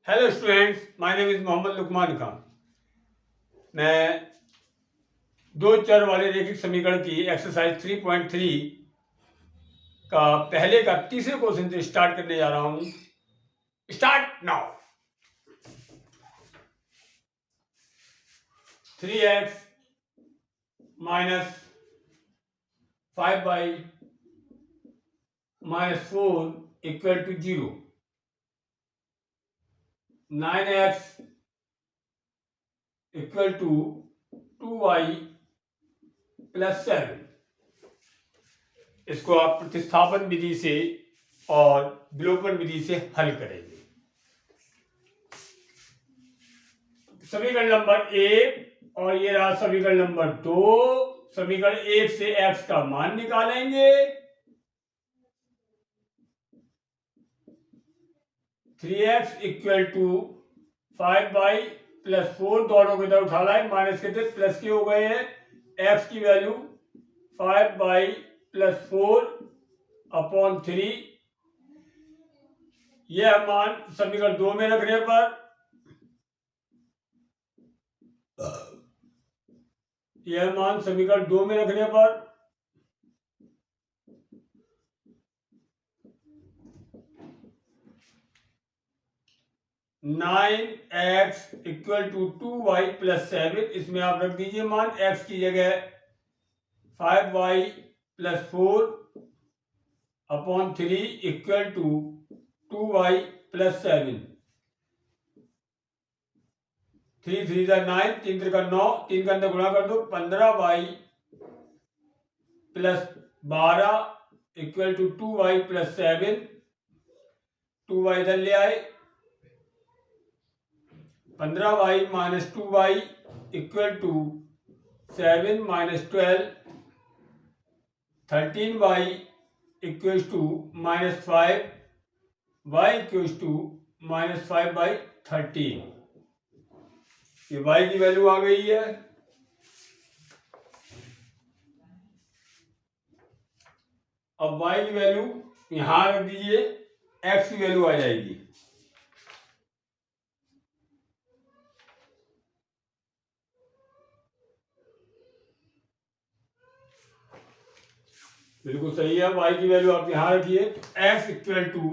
Hello students, my name is Mohammad Luqman Khan. मैं दो चर वाले रैखिक समीकरण की एक्सरसाइज 3.3 का पहले का तीसरे क्वेश्चन से स्टार्ट करने जा रहा हूं। Start now. 3x minus 5y minus 4 equal to 0। 9x equal to 2y plus 7। इसको आप प्रतिस्थापन विधि से और विलोपन विधि से हल करेंगे। समीकरण नंबर 1 और ये रहा समीकरण नंबर 2। समीकरण 1 से x का मान निकालेंगे। 3x equal to 5y plus 4, दोनों की तरफ उठा लाए, माइनस के थे प्लस के हो गए हैं। x की वैल्यू 5y प्लस 4 अपॉन 3। यह मान समीकरण 2 में रखने पर यह मान समीकरण 2 में रखने पर 9x equal to 2y plus 7। इसमें आप रख दीजिए मान x की जगह 5y plus 4 upon 3 equal to 2y plus 7। 3 3 9, 3 3 9, 3 का अंदर गुणा कर दो। 15y plus 12 equal to 2y plus 7। 2y इधर ले आए। 15y minus 2y equal to 7 minus 12। 13y equal to minus 5। y equal to minus 5 by 13। ये y की वैल्यू आ गई है। अब y की वैल्यू यहां रख दीजिए, x की वैल्यू आ जाएगी। बिल्कुल सही है। y की वैल्यू आप यहां रखिए। x equal to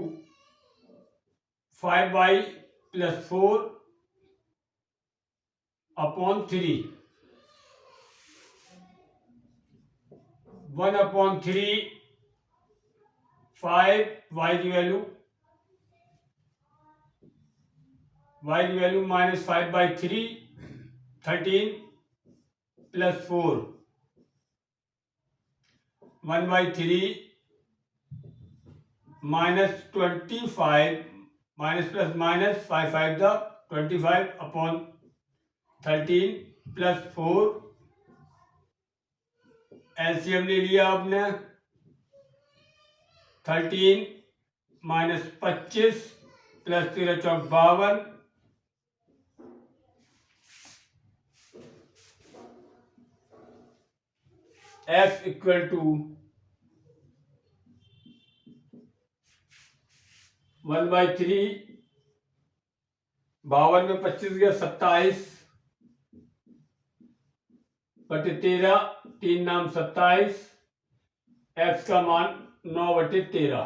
5y plus 4 upon 3। 1 upon 3 5। y की value minus 5 by 3। 13 plus 4 1 by 3 minus 25 minus plus minus 5 5 the 25 upon 13 plus 4। LCM ले लिया आपने। 13 माइनस 25 प्लस 13 चौक 52। x equal to 1 by 3। 52 में 25 गया 27 बटे 13। 3 नाम 27। x का मान 9 बटे 13।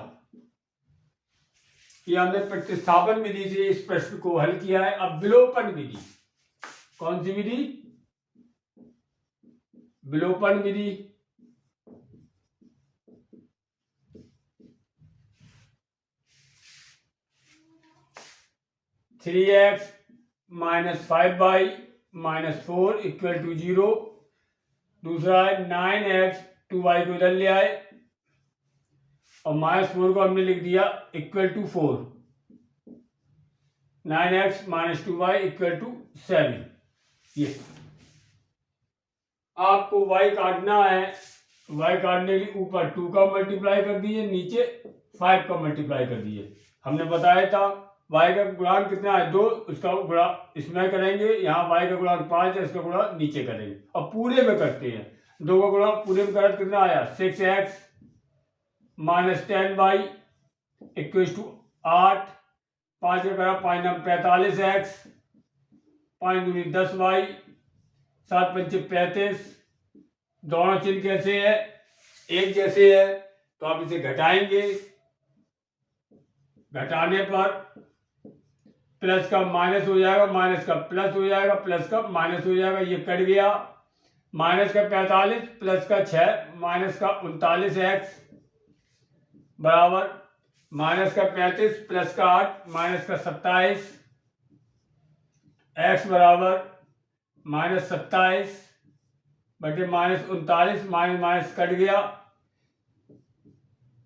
ये हमने प्रतिस्थापन विधि से इस प्रश्न को हल किया है। अब विलोपन विधि। कौन सी विधि? विलोपन विधि। Three x minus 5y minus 4 equal to 0। दूसरा है 9x 2y को इधर ले आए और माइनस 4 को हमने लिख दिया equal to 4। 9x minus 2y equal to 7। ये आपको y काटना है। y काटने के लिए ऊपर 2 का मल्टीप्लाई कर दीजिए, नीचे 5 का मल्टीप्लाई कर दीजिए। हमने बताया था y का गुणांक कितना है 2, उसका गुणा इसमें करेंगे। यहाँ y का गुणांक 5 है, इसका गुणा नीचे करेंगे। अब पूरे में करते हैं। 2 का गुणा पूरे में करें कितना आया 6x minus 10y equal to 8। 5 का करा 5 9 45x, 5 दूनी 10y, 7 पंचे 35। दोनों चिन्ह कैसे है, एक जैसे है, तो आप इसे घटाएंगे। घटाने पर प्लस का माइनस हो जाएगा, माइनस का प्लस हो जाएगा, प्लस का माइनस हो जाएगा, ये कट गया। माइनस का 45 प्लस का 6 माइनस का 39x बराबर माइनस का 35 प्लस का 8 माइनस का 27, x बराबर माइनस 27 बटे माइनस 39, माइनस माइनस कट गया,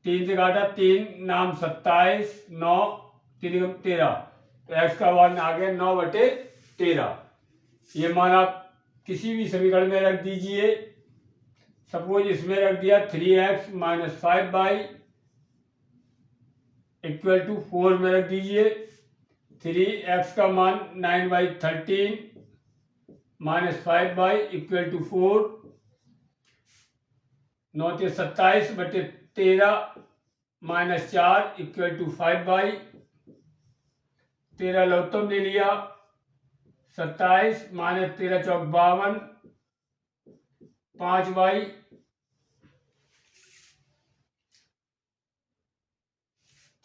3 से काटा, 3 नाम 27, 9 3 13, तो x का मान आ गया 9 बटे 13। ये मान आप किसी भी समीकरण में रख दीजिए। सपोज इसमें रख दिया 3x minus 5y equal to 4 में रख दीजिए। 3x का मान 9/13 माइनस 5y इक्वल टू 4, 9 से 27 बटे 13 माइनस 4 इक्वल टू 5y। 13 लघुत्तम ले लिया, 27 माइनस 13 चौक 52, 5y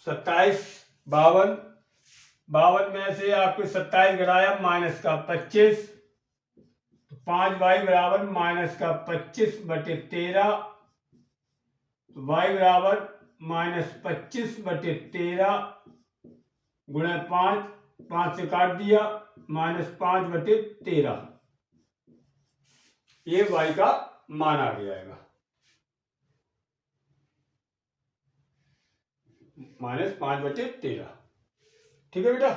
27 52, 52 में से आपके 27 घटाया माइनस का 25, तो 5y बराबर माइनस का 25 बटे 13, तो y बराबर माइनस 25 बटे 13 गुणा 5, 5 से काट दिया, माइनस 5 बटे 13, ये y का मान आ जाएगा, माइनस 5 बटे 13। ठीक है बेटा,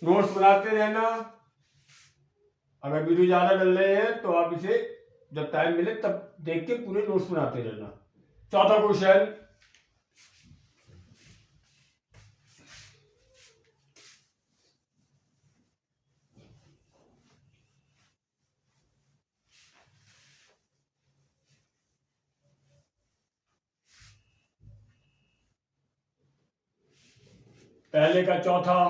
नोट्स बनाते रहना। अगर वीडियो ज्यादा डल रहे हैं तो आप इसे जब टाइम मिले तब देख के पूरे नोट्स बनाते रहना। चौथा क्वेश्चन, पहले का चौथा,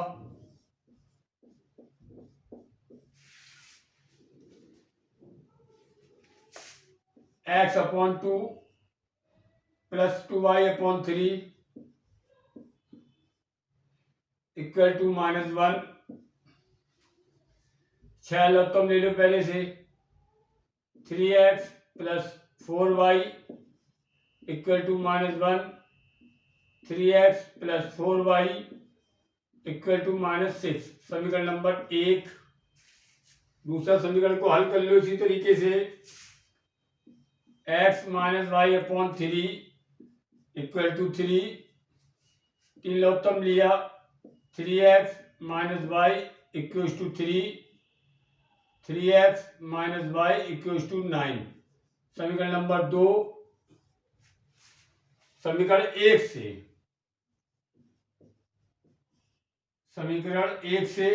x upon 2 plus 2y upon 3 equal to -1। 6 लघुत्तम ले लो पहले से, 3x plus 4y equal to -1, 3x plus 4y equal to -6। समीकरण नंबर 1। दूसरा समीकरण को हल कर लो इसी तरीके से, x minus y upon 3 equal to 3, 3 लघुत्तम लिया, 3x minus y equal to 3, 3x minus y equal to 9। समीकरण नंबर 2। समीकरण 1 से, समीकरण 1 से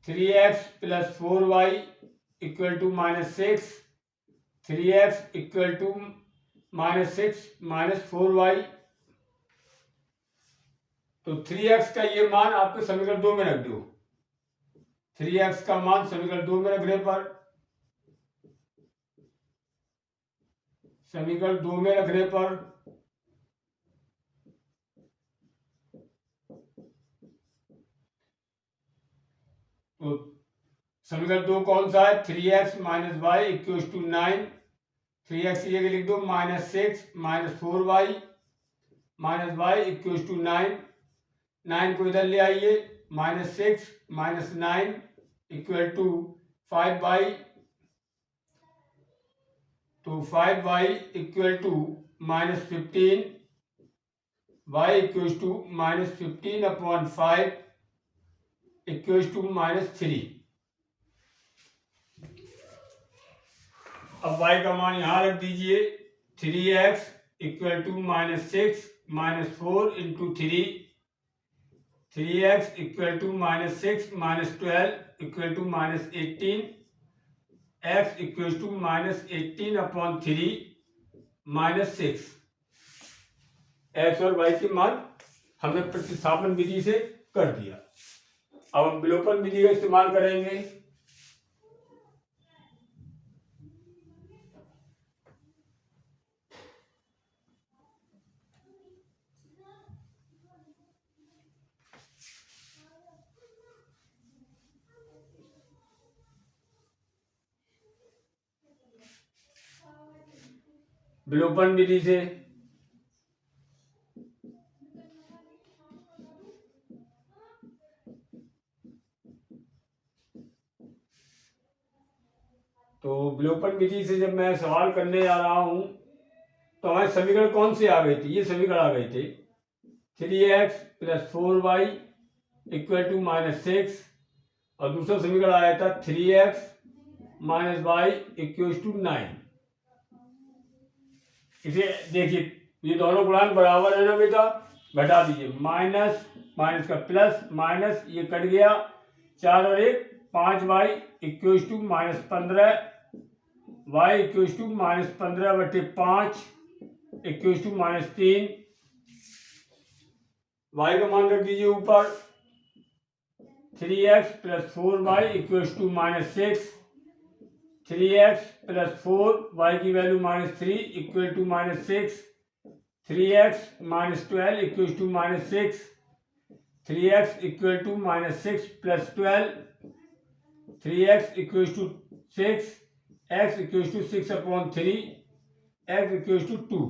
3x plus 4y equal to -6, 3x equal to -6 minus 4y, तो 3x का ये मान आपके समीकरण 2 में रख दो। 3x का मान समीकरण 2 में रखने पर, समीकरण 2 में रखने पर तो समीकरण 2 कौन सा है, 3x minus y equal to 9, 3x की जगह लिख दो -6 minus 4y minus y equal to 9, 9 को इधर ले आइए, -6 माइनस 9 इक्वल टू 5y, तो 5y equal to -15, y equal to -15 upon 5 equal to -3। अब y का मान यहां रख दीजिए, 3x equal to -6 minus 4 into 3, 3x equal to -6 minus 12 equal to -18, x equal to -18 upon 3 -6। x और y के मान हमने प्रतिस्थापन विधि से कर दिया। अब हम विलोपन विधि का इस्तेमाल करेंगे। विलोपन विधि से तो विलोपन विधि से जब मैं सवाल करने जा रहा हूं तो हमारे समीकरण कौन से आ गए थे? ये समीकरण आ गए थे 3x + 4y = -6 और दूसरा समीकरण आया था 3x - y = 9। इसे देखिए, ये दोनों गुणांक बराबर है ना बेटा, घटा दीजिए, माइनस माइनस का प्लस माइनस ये कट गया, 4 और 1 5y = -15, y = -15/5 = -3। y का मान रख दीजिए ऊपर, 3x + 4y = -6, 3x + 4 y की value -3 = -6, 3x - 12 = -6, 3x = -6 + 12, 3x = 6, x = 6/3, x = 2।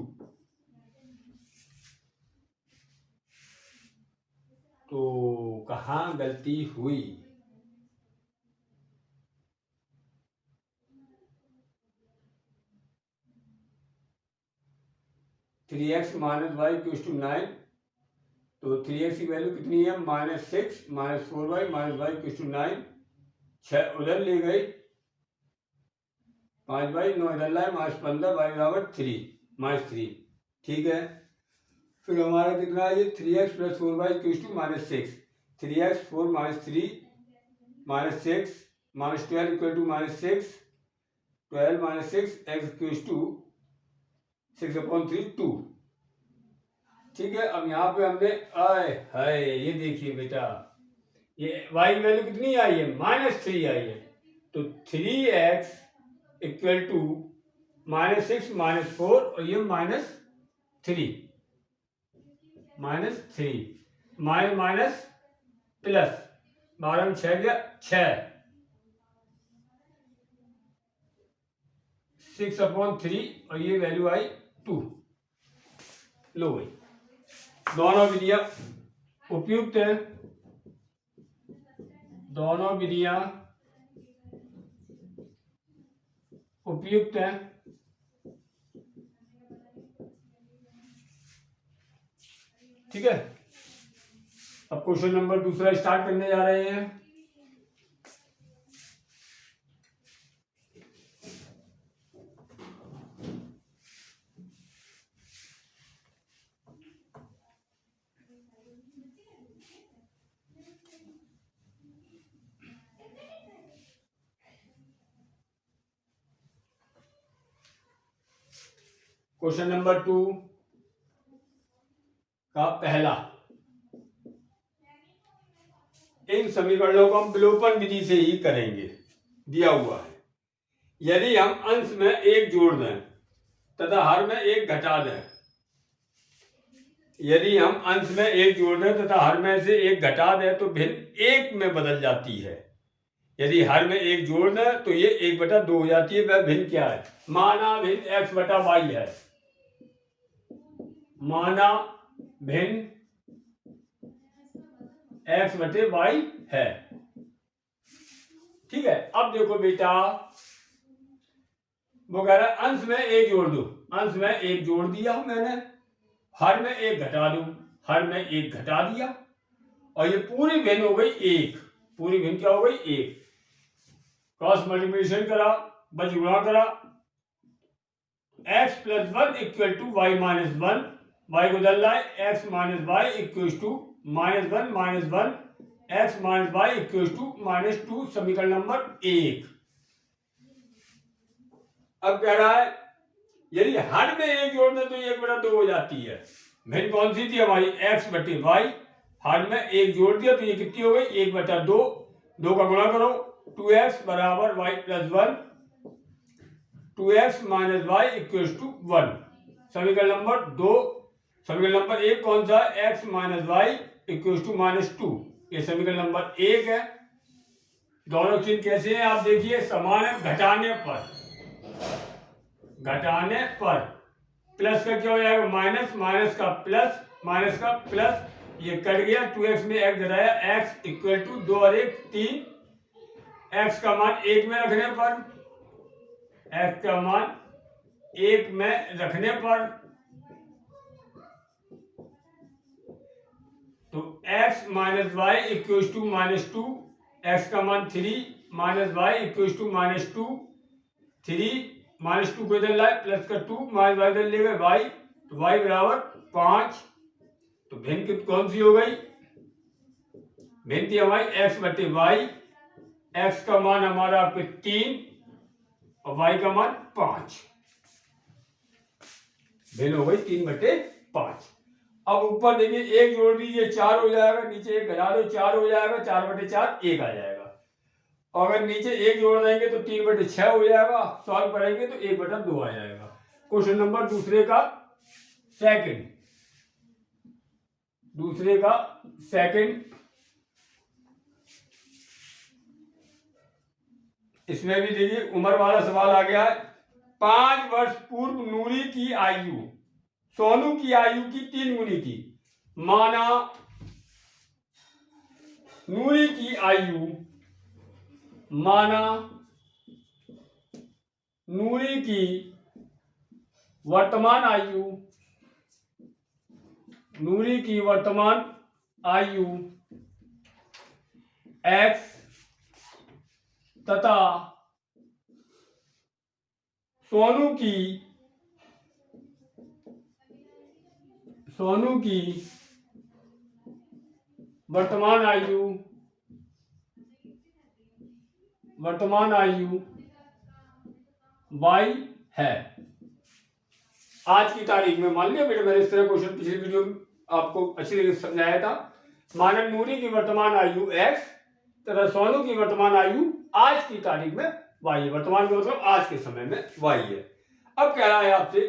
तो कहाँ गलती हुई? थ्री एक्स माइनस वाई = 9, तो 3x की वैल्यू कितनी है? -6 - 4y - y = 9, 6 उधर ले गए, 5y 9 इधर लाए, -15 y = 3, ठीक है। फिर हमारा कितना है? ये 3x + 4y = -6, 3x 4 - 3 -6 -12 = -6, 12 - 6 x = 6/3 2, ठीक है। अब यहाँ पे हमने आए हाय, ये देखिए बेटा, ये y की वैल्यू कितनी आई है? -3 आई है, तो 3x = -6 - 4 और ये -3 माइनस प्लस 12 में 6 गया, 6 6/3 और ये वैल्यू आई 2। लो भाई, दोनों विधियां उपयुक्त है, दोनों विधियां उपयुक्त है। ठीक है, अब क्वेश्चन नंबर दूसरा स्टार्ट करने जा रहे हैं। क्वेश्चन नंबर 2 का पहला, इन समीकरणों को हम विलोपन विधि से ही करेंगे। दिया हुआ है, यदि हम अंश में एक जोड़ दें तथा हर में एक घटा दें, यदि हम अंश में एक जोड़ दें तथा हर में से एक घटा दें तो भिन्न एक में बदल जाती है। यदि हर में एक जोड़ दें तो ये 1/2 हो जाती है। वह भिन्न क्या है? माना भिन्न x/y है, माना भिन्न x/y है, ठीक है। अब देखो बेटा, वो कह रहा है अंश में एक जोड़ दो, अंश में एक जोड़ दिया मैंने, हर में एक घटा दूं, हर में एक घटा दिया, और ये पूरी भिन्न हो गई 1। पूरी भिन्न क्या हो गई? 1। क्रॉस मल्टीप्लिकेशन करा, बस गुणा करा, x + 1 = y - 1, y को उधर लाए, x - y = -1 - 1, x - y = -2, समीकरण नंबर 1। अब कह रहा है यदि हर में एक जोड़ दे तो 1/2 हो जाती है, भिन्न कौन सी थी हमारी, x बटे वाई। हाल में एक जोड़ दिया तो ये कितनी हो गई, 1/2, 2 का गुणा करो, 2x बराबर y plus 1, 2x minus y equals to 1। समीकरण नंबर 2। समीकरण नंबर 1 कौन सा है, x minus y equals to -2। ये समीकरण नंबर 1 है। दोनों चिन्ह कैसे हैं आप देखिए, समान है। घटाने पर प्लस का क्या हो जाएगा, माइनस, माइनस का प्लस, माइनस का प्लस, ये कट गया, 2x में x घटाया, x इक्वल टू 2 और 1 3, x का मान 1 में रखने पर, x का मान 1 में रखने पर तो x minus y equal to -2, x का मान 3 माइनस वाई इक्वल टू -2, 3 -2 को इधर लाए, प्लस का 2 माइनस वाई इधर ले गए y, तो y बराबर 5। तो भिन्न कौन सी हो गई, भिन्न थी हमारी x बटे वाई, x का मान हमारा आपके 3 और y का मान 5, भिन्न हो गई 3/5। अब ऊपर देखिए एक जोड़ दीजिए 4 हो जाएगा, नीचे एक घटा दो 4 हो जाएगा, 4/4 1 आ जाएगा। और अगर नीचे एक जोड़ देंगे तो 3/6 हो जाएगा, सॉल्व करेंगे तो 1/2 आ जाएगा। क्वेश्चन नंबर दूसरे का सेकंड, इसमें भी देखिए उम्र वाला सवाल आ गया है। 5 वर्ष पूर्व नूरी की आयु सोनू की आयु की 3 गुनी थी। माना नूरी की आयु, माना नूरी की वर्तमान आयु, नूरी की वर्तमान आयु x तथा सोनू की वर्तमान आयु y है। आज की तारीख में मान लिया बेटा, मैंने इस तरह क्वेश्चन पिछली वीडियो में आपको अच्छी तरीके से समझाया था। माना नूरी की वर्तमान आयु x तथा सोनू की वर्तमान आयु आज की तारीख में y है। वर्तमान का मतलब आज के समय में y है। अब कह रहा है आपसे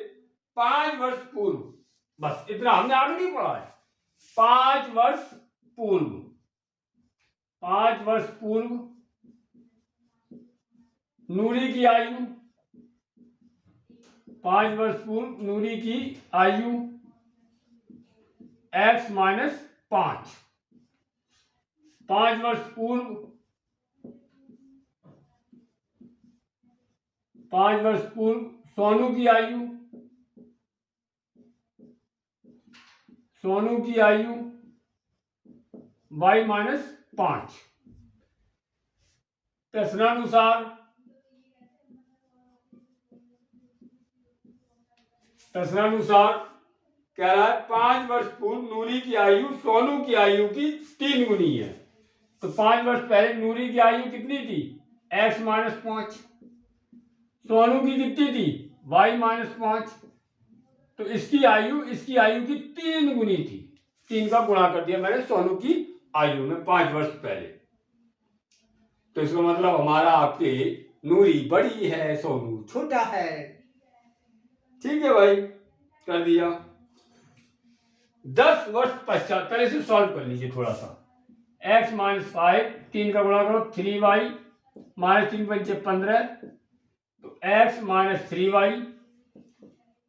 5 वर्ष पूर्व, बस इतना हमने आगे नहीं पढ़ा है। 5 वर्ष पूर्व नूरी की आयु, 5 वर्ष पूर्व नूरी की आयु x माइनस 5। 5 वर्ष पूर्व सोनू की आयु y माइनस 5। प्रश्नानुसार कह रहा है 5 वर्ष पूर्व नूरी की आयु सोनू की आयु की 3 गुनी है। तो 5 वर्ष पहले नूरी की आयु कितनी थी, x माइनस 5, सोनू की कितनी थी, y माइनस 5। तो इसकी आयु की 3 गुनी थी। 3 का गुणा कर दिया मैंने सोनू की आयु में 5 वर्ष पहले। तो इसका मतलब हमारा आपके नूरी बड़ी है, सोनू छोटा है। ठीक है भाई, कर दिया। 10 वर्ष पश्चात, पहले से सॉल्व कर लीजिए थोड़ा सा। x माइनस 5, 3 का गुणा करो 3y माइनस 3 पंचे 15, तो x माइनस 3y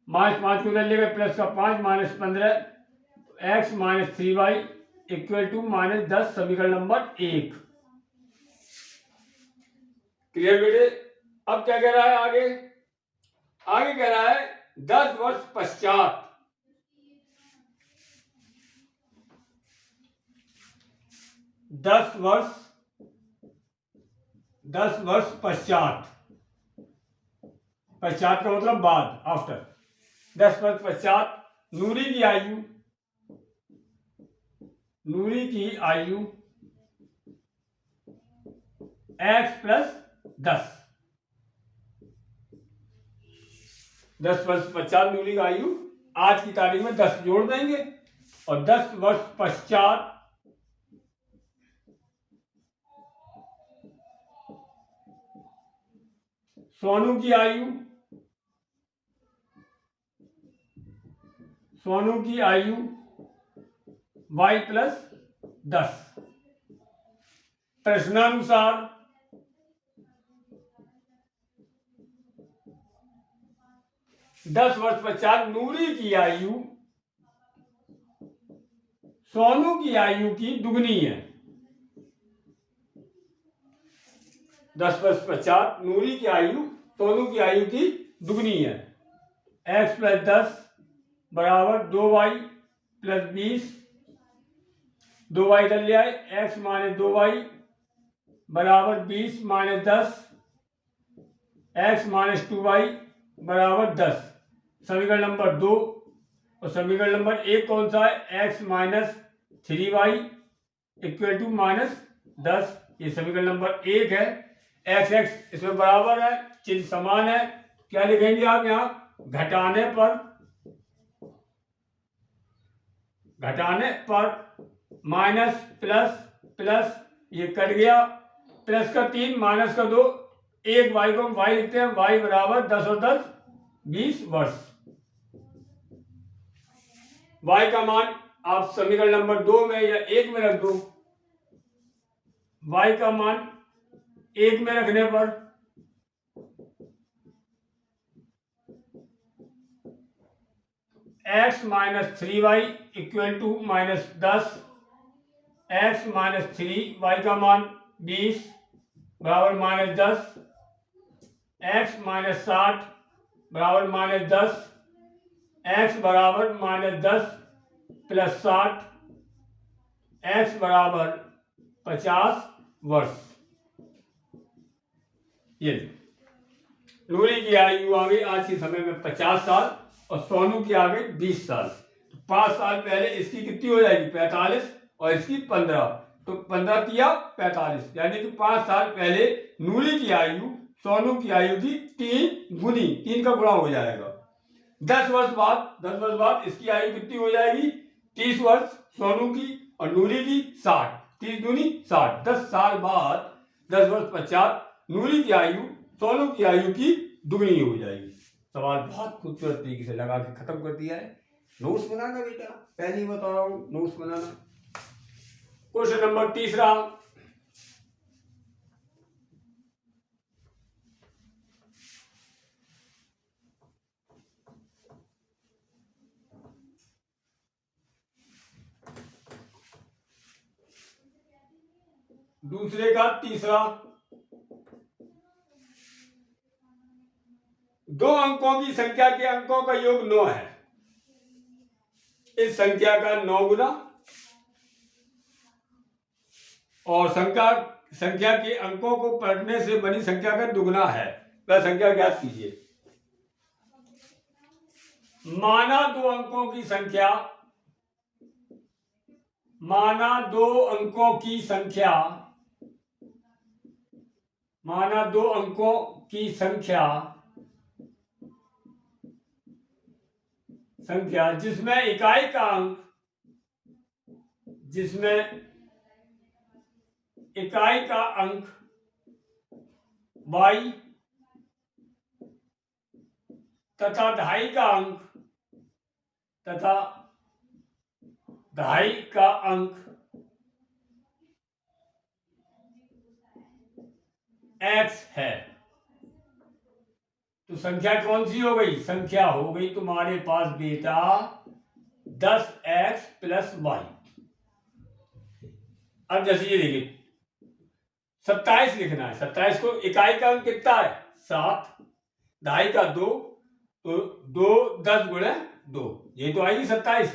माइनस 5 को उधर ले गए, प्लस का 5 माइनस 15, तो x minus 3y equal to -10। समीकरण नंबर 1 क्लियर बेटे। अब क्या कह रहा है आगे कह रहा है 10 वर्ष पश्चात, 10 वर्ष पश्चात का मतलब बाद, आफ्टर। 10 वर्ष पश्चात नूरी की आयु x प्लस 10। 10 वर्ष पश्चात नूरी की आयु आज की तारीख में 10 जोड़ देंगे और 10 वर्ष पश्चात सोनू की आयु y प्लस 10। प्रश्नानुसार दस वर्ष पश्चात नूरी की आयु सोनू की आयु की दुगनी है। 10 वर्ष पश्चात नूरी की आयु सोनू की आयु की दुगनी है। x प्लस 10 बराबर 2y प्लस 20, 2y इधर ले आए, x माइनस 2y बराबर 20 माइनस 10, x माइनस 2y बराबर 10। समीकरण नंबर 2 और समीकरण नंबर 1 कौन सा है? x minus 3y equal to minus 10। ये समीकरण नंबर 1 है। x इसमें बराबर है, चिन्ह समान है, क्या लिखेंगे आप यहाँ? घटाने पर माइनस प्लस प्लस, ये कट गया, प्लस का 3 माइनस का 2, एक y को हम y लिखते हैं, y बराबर 10 और 10 20 वर्ष। y का मान आप समीकरण नंबर 2 में या 1 में रख दो। y का मान 1 में रखने पर x minus 3y equal to minus 10, x minus 3y का मान 20 बराबर माइनस 10, x माइनस 60 बराबर माइनस 10, x बराबर माइनस 10 प्लस 60, x बराबर 50 वर्ष। ये नूरी की आयु आ गई आज के समय में 50 साल और सोनू की आ गई 20 साल। तो 5 साल पहले इसकी कितनी हो जाएगी? 45 और इसकी 15, तो 15 किया 45, यानी कि 5 साल पहले नूरी की आयु सोनू की आयु की 3 गुनी, 3 का गुणा हो जाएगा। 10 वर्ष बाद इसकी आयु कितनी हो जाएगी? 30 वर्ष सोनू की और नूरी की 60, 30 दूनी 60। 10 साल बाद 10 वर्ष पश्चात नूरी की आयु सोनू की आयु की दुगनी हो जाएगी। सवाल बहुत खूबसूरत तरीके से लगा के खत्म कर दिया है। नोट्स बनाना बेटा, पहले ही बता रहा हूं, नोट्स बनाना। क्वेश्चन नंबर 3, दूसरे का तीसरा। 2 अंकों की संख्या के अंकों का योग 9 है। इस संख्या का 9 गुना और संख्या के अंकों को पलटने से बनी संख्या का दुगना है। वह संख्या ज्ञात कीजिए। माना 2 अंकों की संख्या, माना 2 अंकों की संख्या जिसमें इकाई का अंक y तथा दहाई का अंक x है, तो संख्या कौन सी हो गई? संख्या हो गई तुम्हारे पास बेटा 10x प्लस y। अब जैसे ये देखिए 27 लिखना है। 27 को इकाई का अंक कितना है? 7, दहाई का 2, तो 2 10 गुणे 2, ये तो आएगी 27।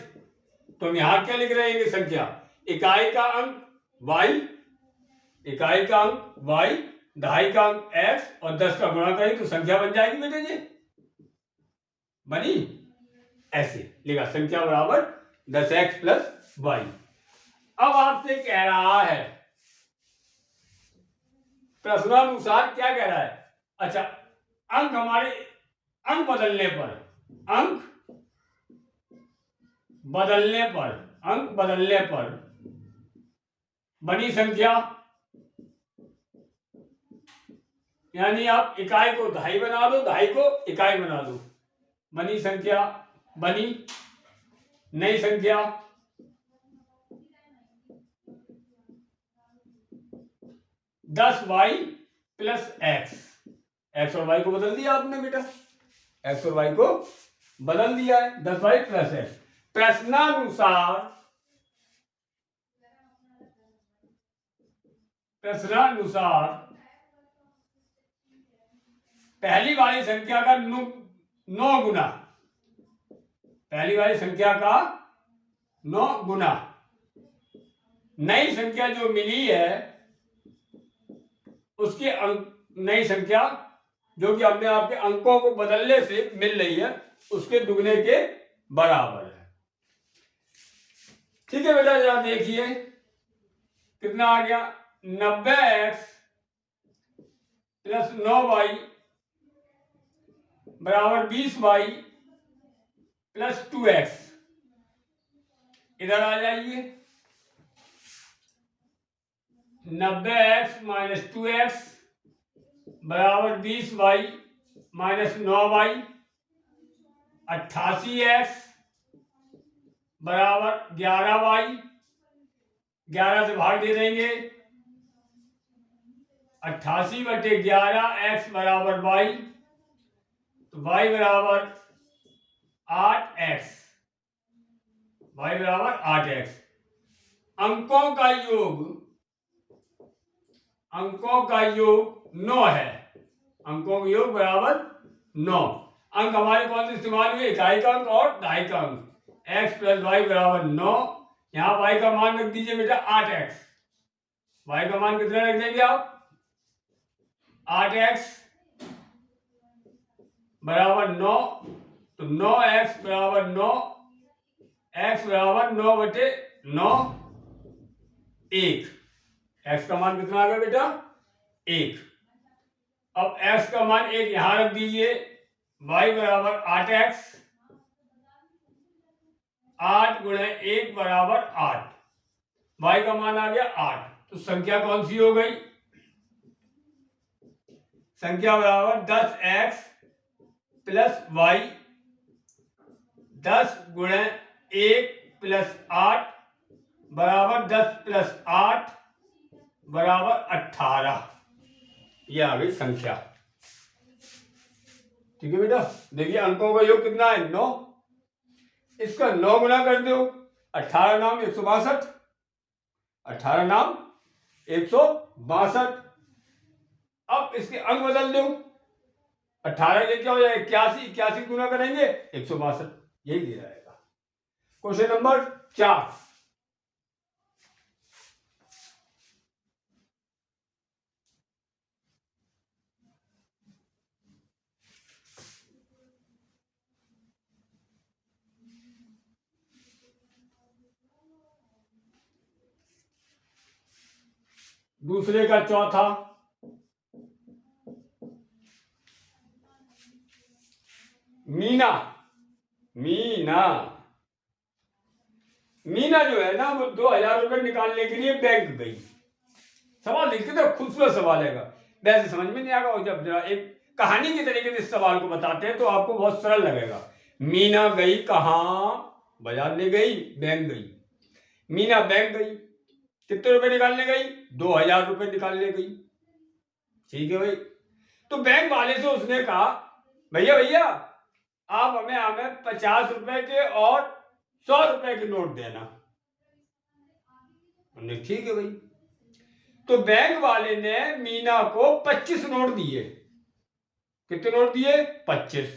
तो हम यहां क्या लिख रहे हैं? संख्या इकाई का अंक y, दहाई का अंक x और 10 का गुणा करें तो संख्या बन जाएगी बेटे जी, बनी। ऐसे लिखा संख्या बराबर 10x प्लस y। अब आपसे कह रहा है प्रश्नानुसार, क्या कह रहा है? अच्छा, अंक हमारे अंक बदलने पर, अंक बदलने पर, अंक बदलने पर बड़ी संख्या, यानी आप इकाई को दहाई बना दो, दहाई को इकाई बना दो, बनी संख्या, बनी नई संख्या 10y प्लस एक्स और वाई को बदल दिया आपने बेटा, एक्स और वाई को बदल दिया है, 10y प्लस एक्स। प्रश्नानुसार पहली वाली संख्या का 9 गुना, पहली वाली संख्या का 9 गुना नई संख्या जो मिली है उसके नई संख्या जो कि हमने आपके अंकों को बदलने से मिल रही है उसके दुगने के बराबर है। ठीक है बेटा, जरा देखिए कितना आ गया, 90x प्लस 9y बराबर 20y प्लस 2x। इधर आ जाइए, 90x माइनस 2x बराबर 20y माइनस 9y, 88x बराबर 11y, 11 से भाग दे देंगे, 88/11 x बराबर y, तो y बराबर 8x, y बराबर 8x। अंकों का योग 9 है, अंकों का योग बराबर 9। अंक हमारे कौन से इस्तेमाल हुए, इकाई का अंक और दहाई का अंक, x प्लस वाई बराबर 9। यहाँ y का मान रख दीजिए बेटा 8x, y का मान कितना रख देंगे आप, 8x बराबर 9, तो 9x बराबर 9, x बराबर 9/9, 1। x का मान कितना आ गया बेटा, 1। अब x का मान 1 यहां रख दीजिए, y बराबर 8x, 8 गुणे 1 बराबर 8, y का मान आ गया 8। तो संख्या कौन सी हो गई, संख्या बराबर 10x प्लस y, 10 गुणे 1 प्लस 8 बराबर 10 प्लस 8 बराबर 18। ये आ गई संख्या। ठीक है बेटा, देखिए अंकों का योग कितना है, 9, इसका 9 गुना कर दो, 18 नाम 162, 18 नाम 162। अब इसके अंक बदल दो, 18 ये क्या हो जाएगा 81, 81 गुना करेंगे 162, यही दे जाएगा। क्वेश्चन नंबर 4, दूसरे का चौथा, मीना जो है ना वो 2000 रुपए निकालने के लिए बैंक गई। सवाल देखते थे, खूबसूरत सवाल है, वैसे समझ में नहीं आएगा, और जब जरा एक कहानी के तरीके से इस सवाल को बताते हैं तो आपको बहुत सरल लगेगा। मीना गई कहाँ, बाजार नहीं गई, बैंक गई। मीना बैंक गई, कितने रुपए निकालने गई, 2000 रुपए निकालने गई। ठीक है भाई, तो बैंक वाले से उसने कहा भैया आप हमें 50 रुपए के और 100 रुपए के नोट देना। हमने ठीक है भाई, तो बैंक वाले ने मीना को 25 नोट दिए। कितने नोट दिए, 25,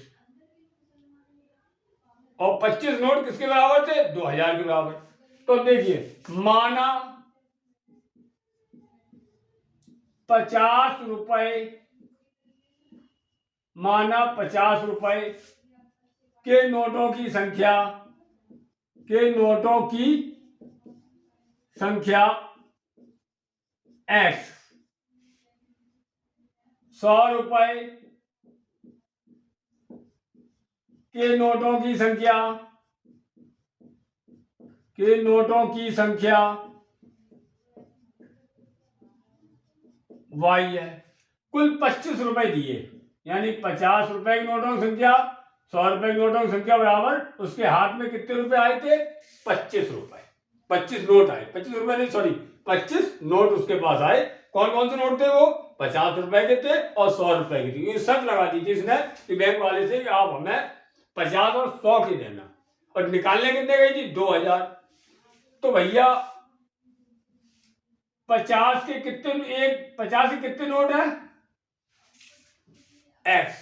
और 25 नोट किसके बराबर थे, 2000 के बराबर। तो देखिए माना 50 रुपए, माना 50 रुपए के नोटों की संख्या, x, 100 रुपए के नोटों की संख्या के नोटों की संख्या y है। कुल 25 रुपए दिए, यानी 50 रुपए की नोटों की संख्या, 100 रुपए की नोटों की संख्या बराबर उसके हाथ में कितने रुपए आए थे? 25 रुपए। 25 नोट आए, 25 रुपए नहीं, सॉरी 25 नोट उसके पास आए। कौन कौन से नोट थे वो? 50 रुपए के थे और 100 रुपए के थे। ये शर्त लगा दी थी इसने कि बैंक वाले से कि आप हमें 50 और 100 के देना, और निकालने कितने गई थी? 2000। तो भैया 50 के कितने नोट हैं? x।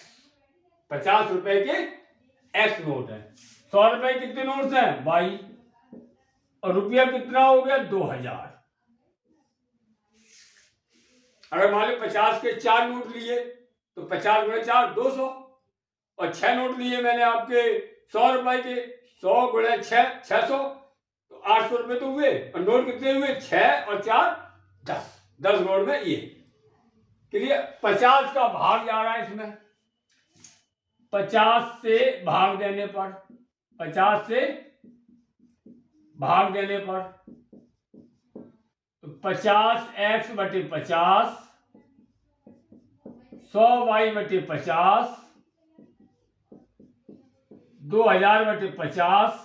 50 रुपए के x नोट है। 100 रुपए के कितने नोट्स हैं? y। और रुपया कितना हो गया? 2000। अगर मान लो 50 के 4 नोट लिए तो 50 गुणे 4 200, और 6 नोट लिए मैंने आपके 100 रुपए के, 100 गुणे 6 600, तो 800 रुपए तो हुए। और नोट कितने हुए? 6 और 4 10। 10 नोट में ये क्लियर। 50 का भाग जा रहा है इसमें, 50 से भाग देने पर, 50 से भाग देने पर तो 50x बटे 50, 100y बटे 50, 2000 बटे 50,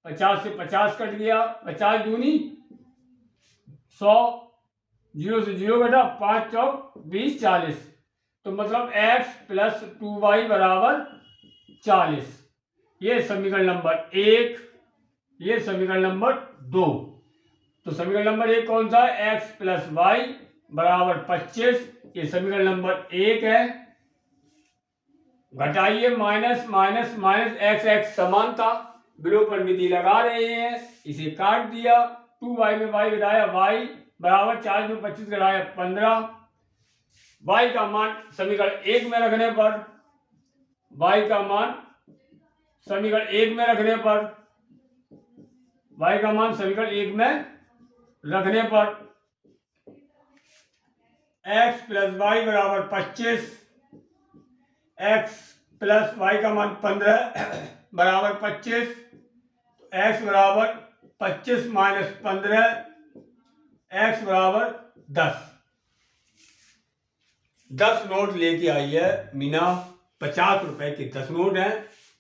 50 से 50 कट गया, 50 दूनी 100, 0 से 0 घटा, 5 चौक 20 40, तो मतलब x प्लस 2y बराबर 40। ये समीकरण नंबर 1, ये समीकरण नंबर 2। तो समीकरण नंबर 1 कौन सा है? x प्लस वाई बराबर 25। ये समीकरण नंबर 1 है। घटाइए, minus minus minus, x x समान था, विलोपन विधि लगा रहे हैं, इसे काट दिया। 2y में y घटाया, y बराबर 4 में 25 घटाया 15। y का मान समीकरण 1 में रखने पर, y का मान समीकरण 1 में रखने पर, y का मान समीकरण 1 में रखने पर x प्लस वाई बराबर 25, x प्लस वाई का मान 15 बराबर 25, तो x बराबर 25 माइनस 15, x बराबर 10। 10 नोट लेके आई है मीना। 50 रुपए के 10 नोट हैं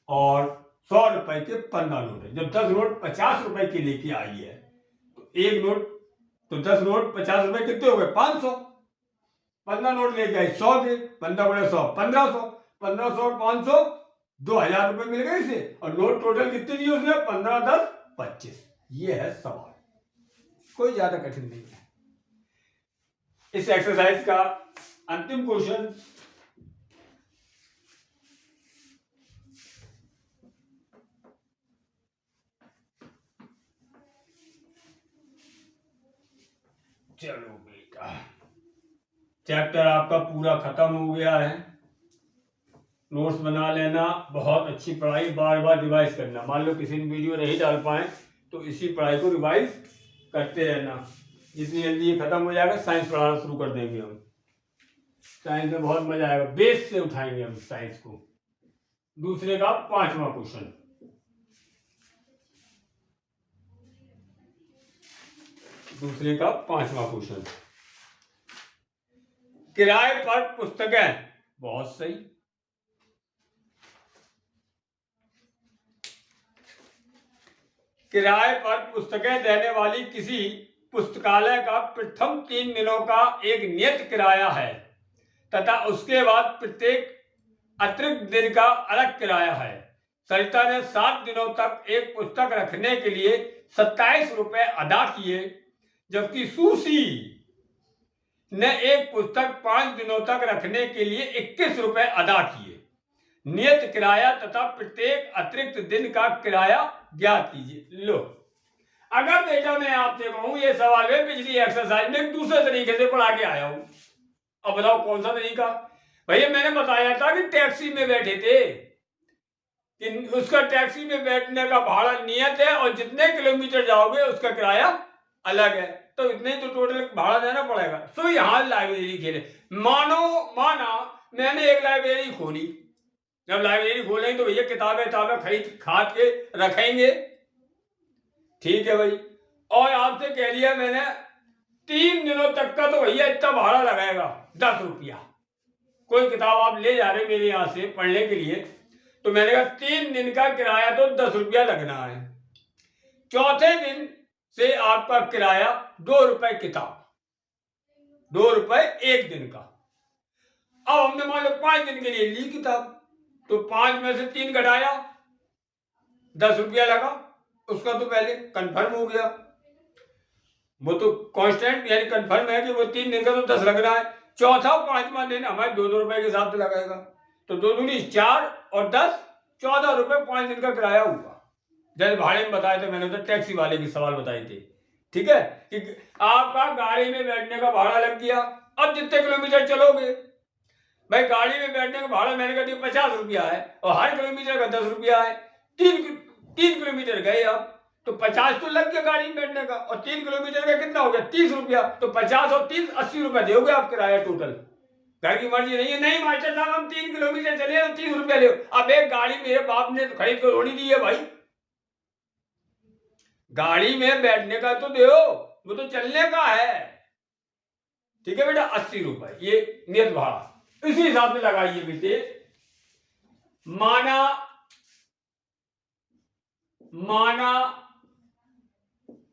और 100 रुपए के 15 नोट है। जब 10 नोट 50 रुपए की लेके आई है तो एक नोट, तो 10 नोट 50 रुपए कितने हो गए? 500। 15 नोट लेके आई 100 के, 15 गुणे 100 1500, 1500 और 500 2000 रुपए मिल गए इसे। और नोट टोटल कितने दिए उसने? 15 10 25। ये है सवाल, कोई ज्यादा कठिन नहीं है। इस एक्सरसाइज का अंतिम क्वेश्चन, चलो बेटा, चैप्टर आपका पूरा खत्म हो गया है। नोट्स बना लेना, बहुत अच्छी पढ़ाई, बार बार रिवाइज करना। मान लो किसी ने वीडियो नहीं डाल पाए तो इसी पढ़ाई को रिवाइज करते रहना। जितनी जल्दी ये खत्म हो जाएगा साइंस पढ़ाना शुरू कर देंगे हम। साइंस में बहुत मजा आएगा, बेस से उठाएंगे हम साइंस को। दूसरे का 5वां क्वेश्चन, दूसरे का 5वां क्वेश्चन, किराए पर पुस्तकें, बहुत सही। किराए पर पुस्तकें देने वाली किसी पुस्तकालय का प्रथम 3 दिनों का एक नियत किराया है तथा उसके बाद प्रत्येक अतिरिक्त दिन का अलग किराया है। सरिता ने 7 दिनों तक एक पुस्तक रखने के लिए 27 रुपए अदा किए, जबकि सुशी ने एक पुस्तक 5 दिनों तक रखने के लिए 21 रुपए अदा किए। नियत किराया तथा प्रत्येक अतिरिक्त दिन का किराया ज्ञात कीजिए। लो, अगर बेटा मैं आपसे कहूं ये सवाल है पिछली एक्सरसाइज में एक दूसरे तरीके से पढ़ा के आया हूं, अब बताओ कौन सा तरीका? भैया मैंने बताया था कि टैक्सी में बैठे थे कि उसका टैक्सी में बैठने का भाड़ा नियत है और जितने किलोमीटर जाओगे उसका किराया अलग है, तो इतने ही तो टोटल भाड़ा देना पड़ेगा। सो यहाँ लाइब्रेरी खेले, माना मैंने एक लाइब्रेरी खोली। जब लाइब्रेरी खोलेंगे तो भैया किताबें खरीद खाद के रखेंगे, ठीक है भाई। और आपसे कह दिया मैंने 3 दिनों तक का तो भैया इतना भाड़ा लगाएगा 10 रुपया। कोई किताब आप ले जा रहे मेरे यहाँ से पढ़ने के लिए, तो मैंने कहा 3 दिन का किराया तो 10 रुपया लगना है। चौथे दिन से आपका किराया 2 रुपए किताब, 2 रुपए एक दिन का। अब हमने मान लो 5 दिन के लिए ली किताब, तो 5 में से 3 घटाया, 10 रुपया लगा। उसका तो पहले कंफर्म हो गया, वो तो कांस्टेंट यानी कंफर्म है कि वो 3 दिन का तो 10 लग रहा है। चौथा और 5वां दिन हमारे 2-2 रुपए के हिसाब से लगाएगा, तो 2 दूनी 4 और 10 14 रुपए 5 दिन का किराया हुआ। जैसे भाड़े में बताए थे मैंने, तो टैक्सी वाले के सवाल बताए थे, ठीक है, कि आपका गाड़ी में बैठने का भाड़ा लग गया। अब जितने किलोमीटर चलोगे भाई, गाड़ी में बैठने का भाड़ा मैंने कहा 50 रुपया है और हर किलोमीटर का 10 रुपया है। 3 किलोमीटर गए अब तो 50 तो लग गया गाड़ी में बैठने का, और 3 किलोमीटर का कितना हो गया 30 रुपया। तो 50 और 30 80 रुपया दोगे आप किराया टोटल। घर की मर्जी नहीं है, नहीं मास्टर साहब हम 3 किलोमीटर चले तो 30 रुपया ले। अब एक गाड़ी मेरे बाप ने खरीद कर थोड़ी दी है भाई, गाड़ी में बैठने का तो दो, वो तो चलने का है। ठीक है बेटा, 80 रुपए ये नियत भाड़ा, इसी हिसाब से लगाइए बेटे। माना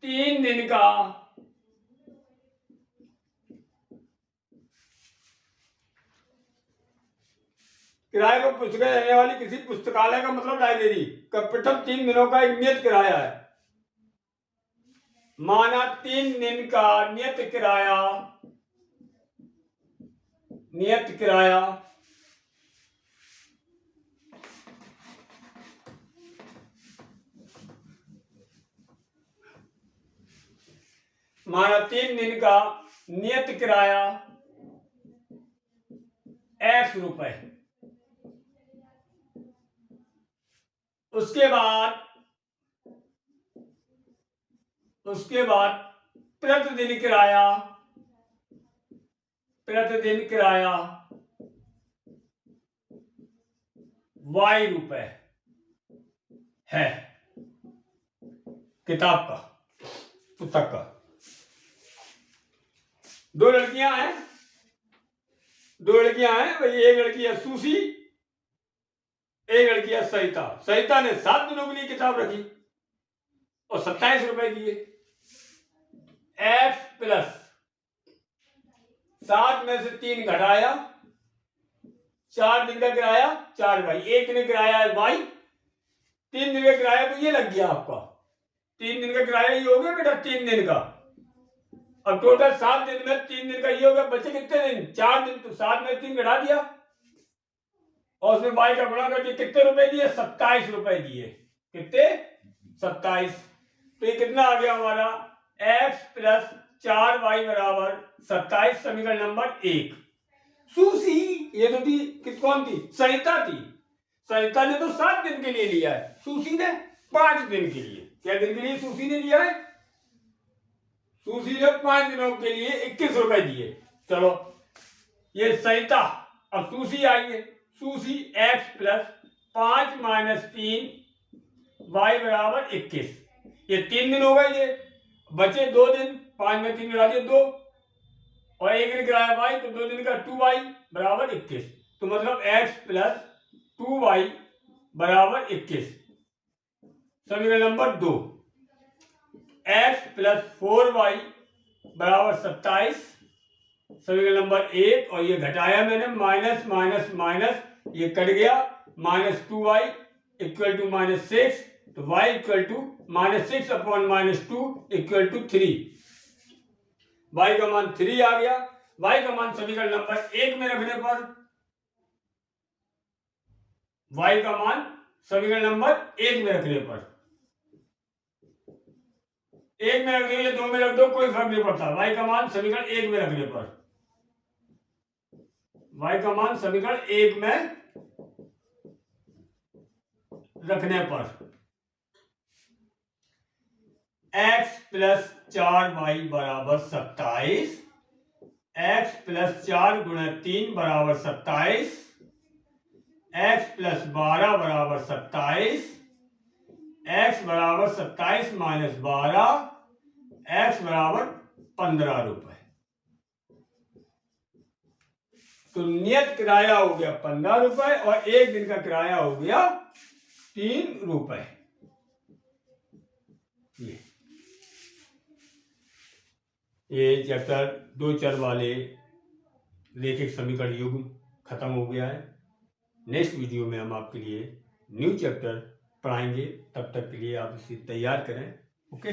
3 दिन का किराए को पुस्तकें रहने वाली किसी पुस्तकालय का मतलब लाइब्रेरी का प्रथम 3 दिनों का एक नियत किराया है। माना 3 दिन का नियत किराया माना 3 दिन का नियत किराया X रुपए। उसके बाद प्रतिदिन किराया Y रुपए है किताब का, पुस्तक का। 2 लड़कियां हैं भाई, एक लड़की है सूसी, एक लड़की है सरिता ने 7 दिनों के लिए किताब रखी और 27 रुपए दिए। X प्लस 7 में से 3 घटाया, 4 दिन का किराया 4 भाई, एक दिन किराया है भाई, 3 दिन का किराया तो ये लग गया आपका। 3 दिन का किराया ये हो गया बेटा 3 दिन का। अब टोटल 7 दिन में 3 दिन का ये हो गया, बचे कितने दिन 4 दिन, तो 7 में 3 घटा दिया और उसमें y का गुणा करके कितने रुपए दिए 27 रुपए दिए। कितने 27। तो ये कितना आ गया हमारा x प्लस 4y बराबर 27, समीकरण नंबर 1। सूसी ये तो थी, कौन थी सरिता थी, सरिता ने तो 7 दिन के लिए लिया है, सूसी ने 5 दिन के लिए। क्या दिन के लिए सूसी ने लिया है, सूसी ने 5 दिनों के लिए 21 रुपए दिए। चलो ये सरिता, अब सूसी आइए, Susie x plus 5 minus 3 y बराबर 21। ये 3 दिन हो गए, ये बचे 2 दिन, 5 में 3 मिला दिए 2 और 1 दिन किराया y, तो 2 दिन का 2y बराबर 21। तो मतलब x प्लस 2y बराबर 21, समीकरण नंबर 2। x प्लस 4y बराबर 27, समीकरण नंबर 1। और ये घटाया मैंने, माइनस माइनस माइनस ये कट गया, minus 2y equal to minus 6, तो y equal to minus 6 upon minus 2 equal to 3। y का मान 3 आ गया। y का मान समीकरण नंबर 1 में रखने पर, y का मान समीकरण नंबर 1 में रखने पर, 1 में रख दो या 2 में रख दो, कोई फर्क नहीं पड़ता। y का मान समीकरण 1 में रखने पर, y का मान समीकरण 1 में रखने पर x प्लस 4y बराबर 27, x प्लस 4 गुणा 3 बराबर 27, x प्लस 12 बराबर 27, x बराबर 27 माइनस 12, x बराबर 15 रुपए। तो नियत किराया हो गया 15 रुपए और एक दिन का किराया हो गया 3 रुपए। ये चैप्टर 2 चर वाले रैखिक समीकरण युग्म खत्म हो गया है। नेक्स्ट वीडियो में हम आपके लिए न्यू चैप्टर पढ़ाएंगे, तब तक के लिए आप इसे तैयार करें। ओके।